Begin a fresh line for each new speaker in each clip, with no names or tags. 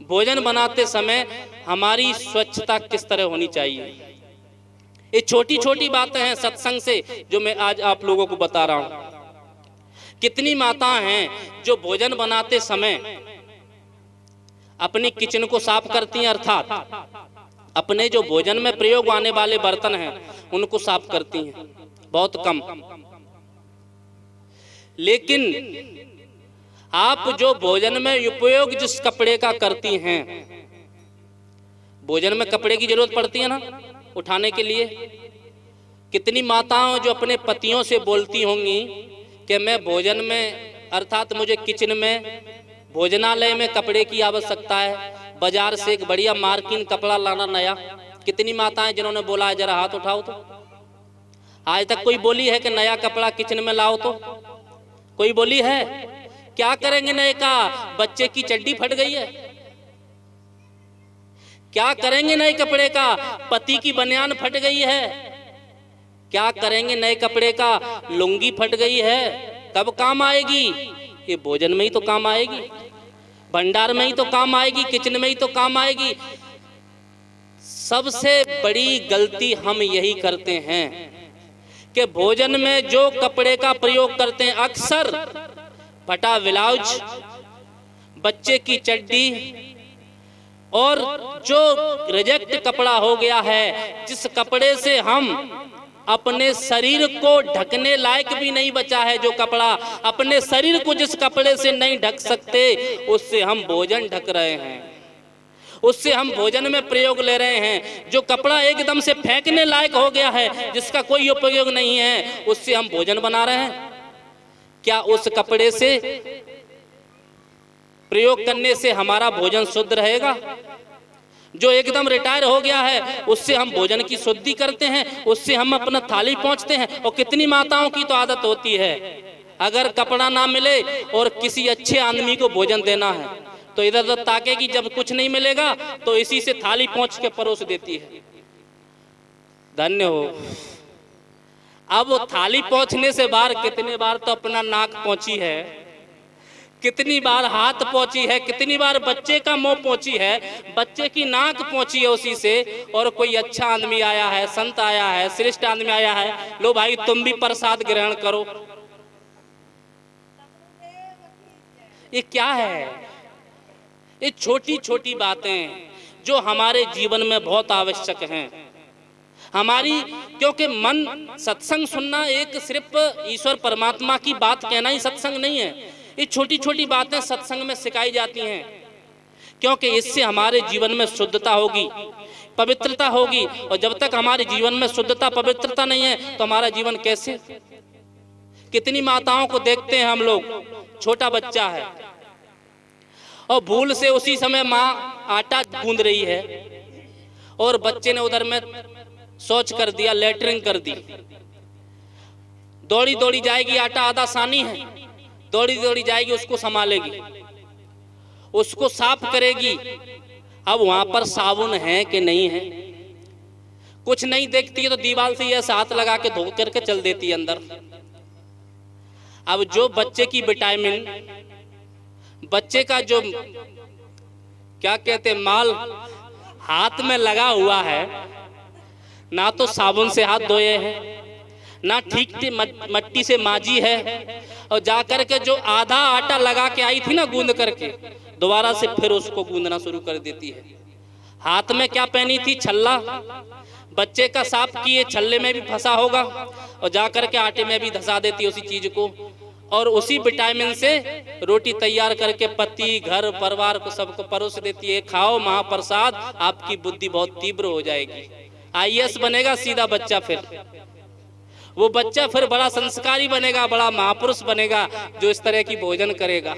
भोजन बनाते समय हमारी स्वच्छता किस तरह होनी चाहिए। ये छोटी छोटी बातें हैं सत्संग से जो मैं आज आप लोगों को बता रहा हूं। कितनी माताएं हैं जो भोजन बनाते समय अपनी किचन को साफ करती हैं, अर्थात अपने जो भोजन में प्रयोग आने वाले बर्तन हैं उनको साफ करती हैं, बहुत कम। लेकिन आप जो भोजन में उपयोग जिस कपड़े का करती हैं, भोजन में कपड़े की जरूरत पड़ती है ना उठाने के लिए। कितनी माताएं जो अपने पतियों से बोलती होंगी कि मैं भोजन में अर्थात मुझे किचन में भोजनालय में कपड़े की आवश्यकता है, बाजार से एक बढ़िया मार्किन कपड़ा लाना नया। कितनी माताएं जिन्होंने बोला है, जरा हाथ उठाओ तो। आज तक कोई बोली है कि नया कपड़ा किचन में लाओ? तो कोई बोली है? क्या करेंगे नए का? बच्चे की चड्डी फट गई है। क्या करेंगे नए कपड़े का? पति की बनियान फट गई है। क्या करेंगे नए कपड़े का? लुंगी फट गई है। कब काम आएगी? ये भोजन में ही तो काम आएगी, भंडार में ही तो काम आएगी, किचन में ही तो काम आएगी। सबसे बड़ी गलती हम यही करते हैं कि भोजन में जो कपड़े का प्रयोग करते हैं, अक्सर फटा ब्लाउज, बच्चे की चड्डी और जो रिजेक्ट कपड़ा हो गया है, जिस कपड़े से हम अपने शरीर को ढकने लायक भी नहीं बचा है, जो कपड़ा अपने शरीर को जिस कपड़े से नहीं ढक सकते उससे हम भोजन ढक रहे हैं, उससे हम भोजन में प्रयोग ले रहे हैं। जो कपड़ा एकदम से फेंकने लायक हो गया है, जिसका कोई उपयोग नहीं है, उससे हम भोजन बना रहे हैं। क्या उस कपड़े से प्रयोग करने से हमारा भोजन शुद्ध रहेगा? जो एकदम रिटायर हो गया है उससे हम भोजन की शुद्धि करते हैं, उससे हम अपना थाली पहुंचते हैं। और कितनी माताओं की तो आदत होती है, अगर कपड़ा ना मिले और किसी अच्छे आदमी को भोजन देना है तो इधर उधर ताकेगी, जब कुछ नहीं मिलेगा तो इसी से थाली पहुंच के परोस देती है। धन्य हो। अब थाली पहुंचने से बाहर कितने बार तो अपना नाक पहुंची है, कितनी बार हाथ पहुंची है, कितनी बार बच्चे का मुंह पहुंची है, बच्चे की नाक पहुंची है उसी से। और कोई अच्छा आदमी आया है, संत आया है, श्रेष्ठ आदमी आया है, लो भाई तुम भी प्रसाद ग्रहण करो। ये क्या है? ये छोटी छोटी बातें जो हमारे जीवन में बहुत आवश्यक हैं हमारी, क्योंकि मन सत्संग सुनना एक सिर्फ ईश्वर परमात्मा की बात कहना ही सत्संग नहीं है। ये छोटी छोटी बातें सत्संग में सिखाई जाती हैं, क्योंकि इससे हमारे जीवन में शुद्धता होगी, पवित्रता होगी। और जब तक हमारे जीवन में शुद्धता पवित्रता नहीं है तो हमारा जीवन कैसे? कितनी माताओं को देखते हैं हम लोग, छोटा बच्चा है और भूल से उसी समय माँ आटा गूंद रही है और बच्चे ने उधर में शौच कर दिया, लेटरिंग कर दी। दौड़ी दौड़ी जाएगी, आटा आधा सानी है, दौड़ी दौड़ी जाएगी, उसको संभालेगी, उसको साफ करेगी। अब वहां पर साबुन है कि नहीं है, कुछ नहीं देखती है तो दीवार से यह हाथ लगा के धो करके चल देती है अंदर। अब जो बच्चे की विटामिन, बच्चे का जो क्या कहते माल हाथ में लगा हुआ है, ना तो साबुन से हाथ धोए हैं, ना ठीक से मट्टी से माजी है, और जाकर के जो आधा आटा लगा के आई थी ना गूंद करके, दोबारा से फिर उसको गूंदना शुरू कर देती है। हाथ में क्या पहनी थी? छल्ला। बच्चे का साफ किए छल्ले में भी फंसा होगा और जाकर के आटे में भी धसा देती है उसी चीज को, और उसी विटामिन से रोटी तैयार करके पति, घर, परिवार को सबको परोस देती है। खाओ महाप्रसाद, आपकी बुद्धि बहुत तीव्र हो जाएगी, IAS बनेगा सीधा बच्चा। फिर वो बच्चा फिर बड़ा संस्कारी बनेगा, बड़ा महापुरुष बनेगा जो इस तरह की भोजन करेगा।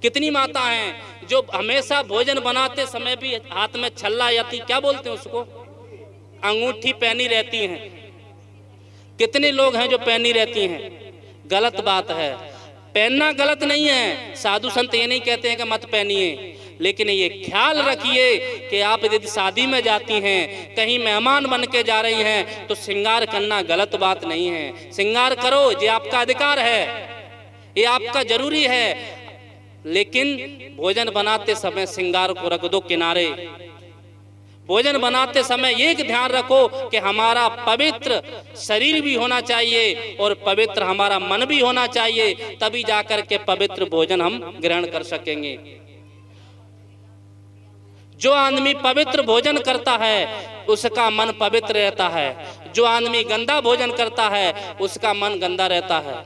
कितनी माता हैं जो हमेशा भोजन बनाते समय भी हाथ में छल्ला या क्या बोलते हैं उसको, अंगूठी पहनी रहती हैं। कितने लोग हैं जो पहनी रहती हैं? गलत बात है, पहनना गलत नहीं है। साधु संत ये नहीं कहते हैं कि मत पहनिए, लेकिन ये ख्याल रखिए कि आप यदि शादी में जाती हैं, कहीं मेहमान बन के जा रही हैं, तो श्रृंगार करना गलत बात नहीं है। श्रृंगार करो, ये आपका अधिकार है। ये आपका जरूरी है, लेकिन भोजन बनाते समय श्रृंगार को रख दो किनारे। भोजन बनाते समय ये ध्यान रखो कि हमारा पवित्र शरीर भी होना चाहिए और पवित्र हमारा मन भी होना चाहिए, तभी जाकर के पवित्र भोजन हम ग्रहण कर सकेंगे। जो आदमी पवित्र भोजन करता है उसका मन पवित्र रहता है, जो आदमी गंदा भोजन करता है उसका मन गंदा रहता है।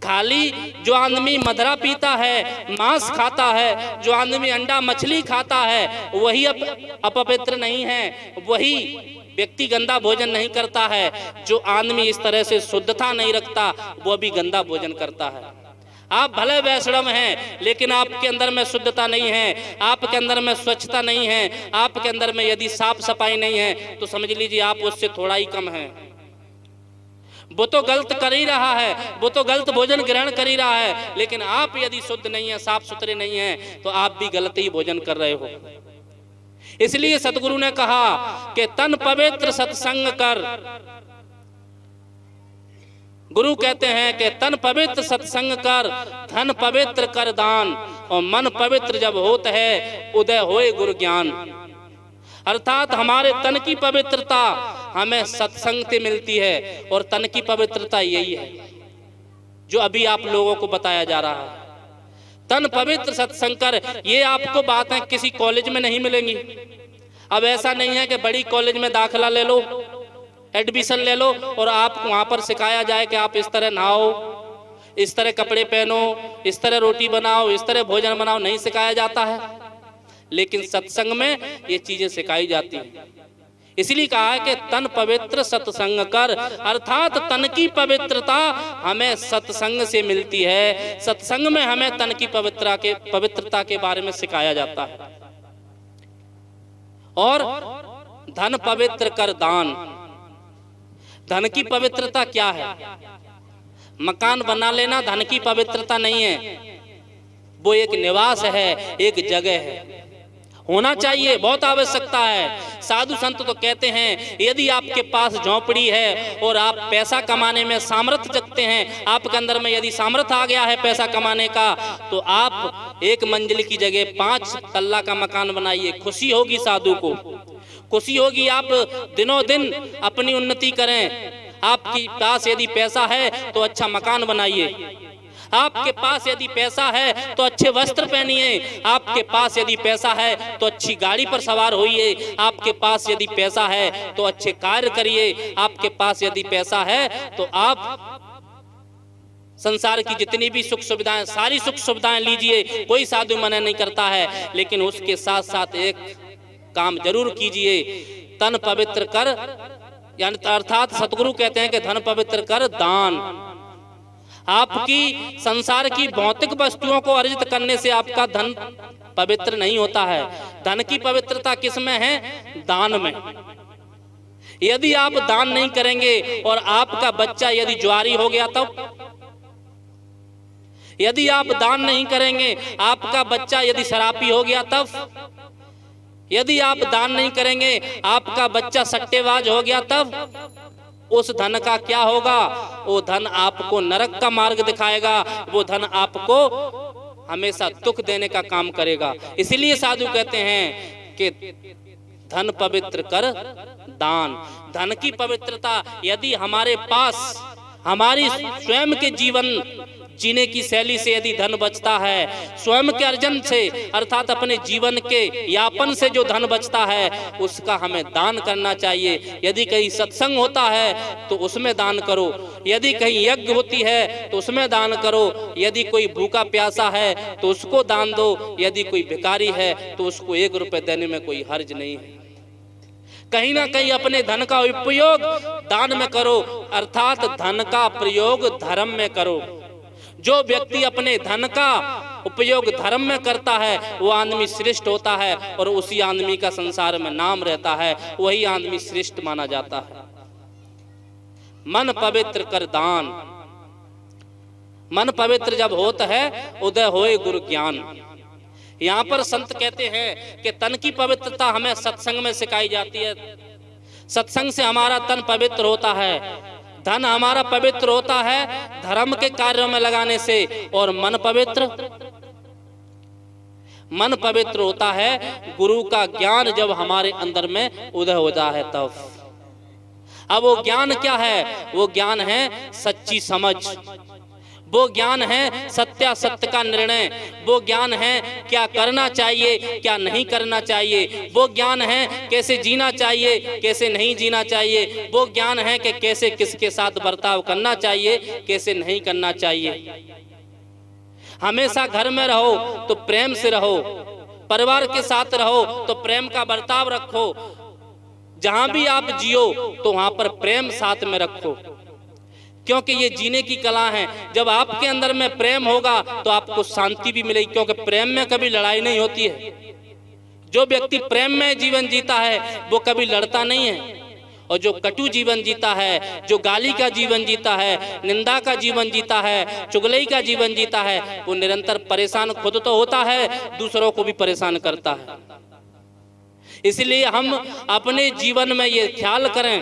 खाली जो आदमी मदरा पीता है, मांस खाता है, जो आदमी अंडा मछली खाता है वही अपवित्र नहीं है, वही व्यक्ति गंदा भोजन नहीं करता है। जो आदमी इस तरह से शुद्धता नहीं रखता वो भी गंदा भोजन करता है। आप भले वैष्णव हैं लेकिन आपके अंदर में शुद्धता नहीं है, आपके अंदर में स्वच्छता नहीं है, आपके अंदर में यदि साफ सफाई नहीं है तो समझ लीजिए आप उससे थोड़ा ही कम है। वो तो गलत कर ही रहा है, वो तो गलत भोजन ग्रहण कर ही रहा है, लेकिन आप यदि शुद्ध नहीं है, साफ सुथरे नहीं है तो आप भी गलत ही भोजन कर रहे हो। इसलिए सतगुरु ने कहा कि तन पवित्र सत्संग कर। गुरु कहते हैं कि तन पवित्र सत्संग कर, धन पवित्र कर दान, और मन पवित्र जब होता है उदय होए गुरु ज्ञान। अर्थात हमारे तन की पवित्रता हमें सत्संग से मिलती है, और तन की पवित्रता यही है जो अभी आप लोगों को बताया जा रहा है। तन पवित्र सत्संग कर, ये आपको बातें किसी कॉलेज में नहीं मिलेंगी। अब ऐसा नहीं है कि बड़ी कॉलेज में दाखिला ले लो, एडमिशन ले लो और आपको वहां पर सिखाया जाए कि आप इस तरह नहाओ, इस तरह कपड़े पहनो, इस तरह रोटी बनाओ, इस तरह भोजन बनाओ, नहीं सिखाया जाता है। लेकिन सत्संग में ये चीजें सिखाई जाती हैं। इसलिए कहा है कि तन पवित्र सत्संग कर, अर्थात तन की पवित्रता हमें सत्संग से मिलती है। सत्संग में हमें तन की पवित्रता के बारे में सिखाया जाता है। और धन पवित्र कर दान। धन की पवित्रता क्या है? मकान बना लेना धन की पवित्रता नहीं है, वो एक निवास है, एक जगह है, होना चाहिए, बहुत आवश्यकता है। साधु संत तो कहते हैं यदि आपके पास झोंपड़ी है और आप पैसा कमाने में सामर्थ्य रखते हैं, आपके अंदर में यदि सामर्थ्य आ गया है पैसा कमाने का, तो आप एक मंजिल की जगह 5 तल्ला का मकान बनाइए। खुशी होगी साधु को, खुशी होगी। आप दिनों दिन अपनी उन्नति करें। आपके पास यदि पैसा है तो अच्छा मकान बनाइए, आपके पास यदि पैसा है तो अच्छे वस्त्र पहनिए, आपके पास यदि पैसा है तो अच्छी गाड़ी पर सवार होइए, आपके पास यदि पैसा है तो अच्छे कार्य करिए, आपके पास यदि पैसा है तो आप संसार की जितनी भी सुख सुविधाएं, सारी सुख सुविधाएं लीजिए, कोई साधु मना नहीं करता है। लेकिन उसके साथ साथ एक काम जरूर कीजिए, तन पवित्र कर, यानी अर्थात सतगुरु कहते हैं कि धन पवित्र कर दान। आपकी संसार की भौतिक वस्तुओं को अर्जित करने से आपका धन पवित्र नहीं होता है। धन की पवित्रता किस में है? दान में। यदि आप दान नहीं करेंगे और आपका बच्चा यदि जुआरी हो गया तब, यदि आप दान नहीं करेंगे, आपका बच्चा यदि शराबी हो गया तब, यदि आप दान नहीं करेंगे, आपका बच्चा सट्टेबाज हो गया तब, उस धन का क्या होगा? वो धन आपको नरक का मार्ग दिखाएगा, वो धन आपको हमेशा दुख देने का काम करेगा। इसलिए साधु कहते हैं कि धन पवित्र कर दान। धन की पवित्रता यदि हमारे पास हमारी स्वयं के जीवन जीने की शैली से यदि धन बचता है, स्वयं के अर्जन से अर्थात अपने जीवन के यापन से जो धन बचता है उसका हमें दान करना चाहिए। यदि कहीं सत्संग होता है तो उसमें दान करो, यदि कहीं यज्ञ होती है तो उसमें दान करो, यदि कोई भूखा प्यासा है तो उसको दान दो, यदि कोई भिखारी है तो उसको 1 रुपए देने में कोई हर्ज नहीं है। कहीं ना कहीं अपने धन का उपयोग दान में करो, अर्थात धन का प्रयोग धर्म में करो। जो व्यक्ति अपने धन का उपयोग धर्म में करता है वो आदमी श्रेष्ठ होता है और उसी आदमी का संसार में नाम रहता है, वही आदमी श्रेष्ठ माना जाता है। मन पवित्र कर दान। मन पवित्र जब होता है उदय होए गुरु ज्ञान। यहाँ पर संत कहते हैं कि तन की पवित्रता हमें सत्संग में सिखाई जाती है। सत्संग से हमारा तन पवित्र होता है। धन हमारा पवित्र होता है धर्म के कार्यों में लगाने से, और मन पवित्र होता है गुरु का ज्ञान जब हमारे अंदर में उदय होता है तब। अब वो ज्ञान क्या है? वो ज्ञान है सच्ची समझ, वो ज्ञान है सत्यासत्य का निर्णय, वो ज्ञान है क्या करना चाहिए क्या नहीं करना चाहिए, वो ज्ञान है कैसे जीना चाहिए कैसे नहीं जीना चाहिए, वो ज्ञान है कि कैसे किसके साथ बर्ताव करना चाहिए कैसे नहीं करना चाहिए। हमेशा घर में रहो तो प्रेम से रहो, परिवार के साथ रहो तो प्रेम का बर्ताव रखो, जहां भी आप जियो तो वहां पर प्रेम साथ में रखो, क्योंकि ये जीने की कला है। जब आपके अंदर में प्रेम होगा तो आपको शांति भी मिलेगी, क्योंकि प्रेम में कभी लड़ाई नहीं होती है। जो व्यक्ति प्रेम में जीवन जीता है वो कभी लड़ता नहीं है, और जो कटु जीवन जीता है, जो गाली का जीवन जीता है, निंदा का जीवन जीता है, चुगली का जीवन जीता है, वो निरंतर परेशान खुद तो होता है, दूसरों को भी परेशान करता है। इसलिए हम अपने जीवन में ये ख्याल करें,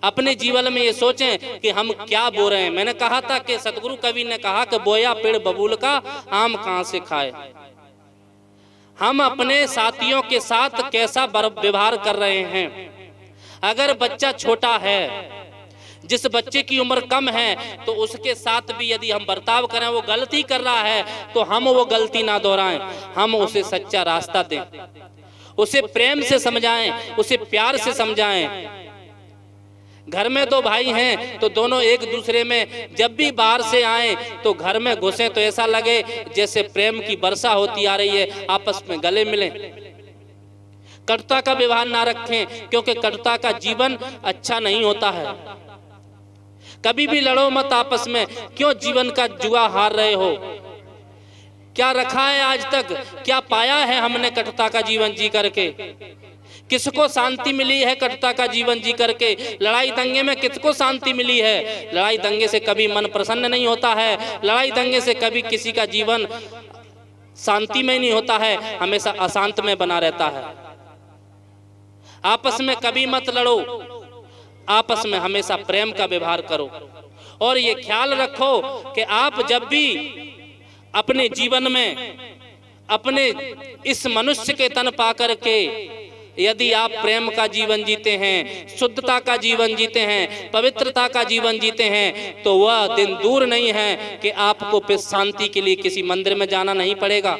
अपने जीवन में ये सोचें कि हम क्या बो रहे हैं। मैंने कहा था कि सतगुरु कवि ने कहा कि बोया पेड़ बबूल का आम कहां से खाए। हम अपने साथियों के साथ कैसा व्यवहार कर रहे हैं। अगर बच्चा छोटा है, जिस बच्चे की उम्र कम है, तो उसके साथ भी यदि हम बर्ताव करें, वो गलती कर रहा है तो हम वो गलती ना दोहराएं, हम उसे सच्चा रास्ता दें, उसे प्रेम से समझाएं, उसे प्यार से समझाएं। घर में दो भाई हैं तो दोनों एक दूसरे में जब भी बाहर से आए तो घर में घुसे तो ऐसा लगे जैसे प्रेम की वर्षा होती आ रही है, आपस में गले मिलें। कटुता का व्यवहार ना रखें, क्योंकि कटुता का जीवन अच्छा नहीं होता है। कभी भी लड़ो मत आपस में। क्यों जीवन का जुआ हार रहे हो? क्या रखा है आज तक? क्या पाया है हमने कटुता का जीवन जी करके? किसको शांति मिली है कटुता का जीवन जी करके? लड़ाई दंगे में किसको शांति मिली है? लड़ाई दंगे से कभी मन प्रसन्न नहीं होता है, लड़ाई दंगे से कभी किसी का जीवन शांति में नहीं होता है, हमेशा अशांत में बना रहता है। आपस में कभी मत लड़ो, आपस में हमेशा प्रेम का व्यवहार करो, और ये ख्याल रखो कि आप जब भी अपने जीवन में अपने इस मनुष्य के तन पा करके यदि आप प्रेम का जीवन जीते हैं, शुद्धता का जीवन जीते हैं, पवित्रता का जीवन जीते हैं, तो वह दिन दूर नहीं है कि आपको फिर शांति के लिए किसी मंदिर में जाना नहीं पड़ेगा।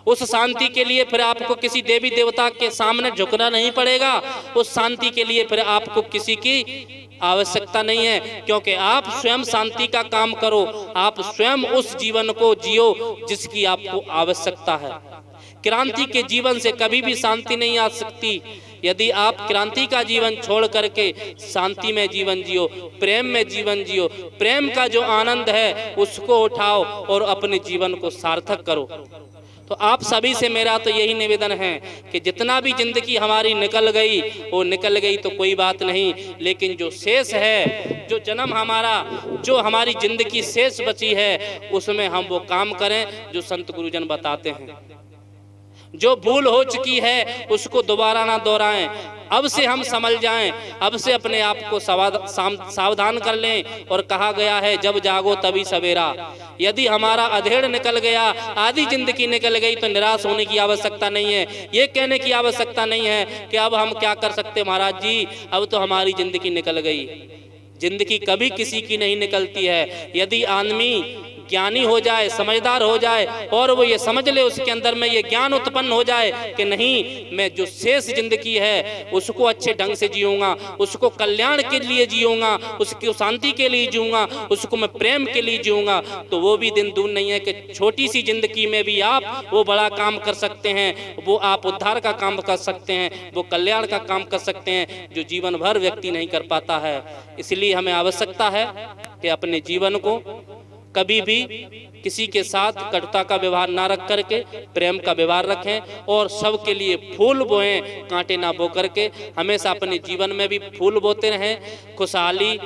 उस शांति के लिए फिर आपको किसी देवी देवता के सामने झुकना नहीं पड़ेगा। उस शांति के लिए फिर आपको किसी की आवश्यकता नहीं है, क्योंकि आप स्वयं शांति का काम करो, आप स्वयं उस जीवन को जियो जिसकी आपको आवश्यकता है। क्रांति के जीवन से कभी भी शांति नहीं आ सकती। यदि आप क्रांति का जीवन छोड़ करके शांति में जीवन जियो, प्रेम में जीवन जियो, प्रेम का जो आनंद है उसको उठाओ और अपने जीवन को सार्थक करो। तो आप सभी से मेरा तो यही निवेदन है कि जितना भी जिंदगी हमारी निकल गई वो निकल गई तो कोई बात नहीं, लेकिन जो शेष है, जो जन्म हमारा, जो हमारी जिंदगी शेष बची है, उसमें हम वो काम करें जो संत गुरुजन बताते हैं। जो भूल हो चुकी है उसको दोबारा ना दोहराएं। अब से हम समझ जाएं, अब से अपने आप को सावधान कर लें। और कहा गया है जब जागो तभी सवेरा। यदि हमारा अधेड़ निकल गया, आधी जिंदगी निकल गई, तो निराश होने की आवश्यकता नहीं है। ये कहने की आवश्यकता नहीं है कि अब हम क्या कर सकते महाराज जी, अब तो हमारी जिंदगी निकल गई। जिंदगी कभी किसी की नहीं निकलती है। यदि आदमी ज्ञानी हो जाए, समझदार हो जाए, और वो ये समझ ले, उसके अंदर में ये ज्ञान उत्पन्न हो जाए कि नहीं, मैं जो शेष जिंदगी है उसको अच्छे ढंग से जीऊंगा, उसको कल्याण के लिए जीऊंगा, उसकी शांति के लिए जीऊंगा, उसको मैं प्रेम के लिए जीऊंगा, तो वो भी दिन दूर नहीं है कि छोटी सी जिंदगी में भी आप वो बड़ा काम कर सकते हैं। वो आप उद्धार का काम कर सकते हैं, वो कल्याण का काम कर सकते हैं, जो जीवन भर व्यक्ति नहीं कर पाता है। इसलिए हमें आवश्यकता है कि अपने जीवन को कभी भी किसी के साथ कटुता का व्यवहार ना रख करके प्रेम का व्यवहार रखें, और सबके लिए फूल बोएं, कांटे ना बो करके। हमेशा अपने जीवन में भी फूल बोते रहें, खुशहाली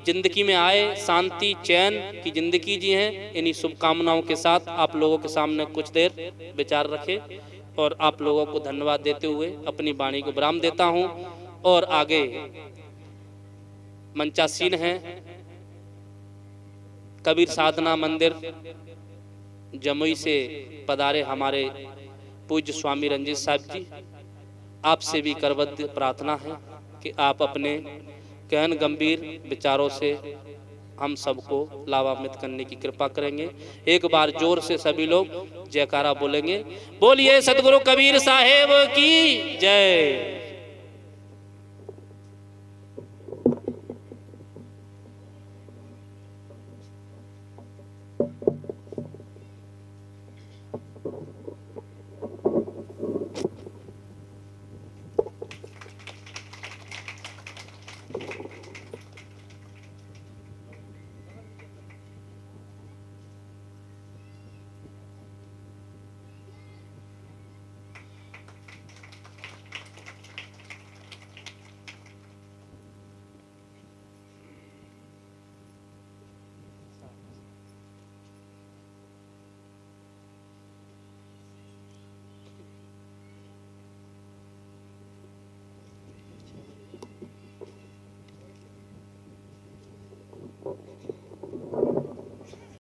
जिंदगी में आए, शांति चैन की जिंदगी जी हैं। इन्हीं शुभकामनाओं के साथ आप लोगों के सामने कुछ देर विचार रखे, और आप लोगों को धन्यवाद देते हुए अपनी वाणी को विराम देता हूँ। और आगे मंचासीन हैं कबीर साधना मंदिर जमुई से पधारे हमारे पूज्य स्वामी रंजीत साहब जी, आपसे भी करबद्ध प्रार्थना है कि आप अपने गहन गंभीर विचारों से हम सबको लाभान्वित करने की कृपा करेंगे। एक बार जोर से सभी लोग जयकारा बोलेंगे, बोलिए सतगुरु कबीर साहेब की जय।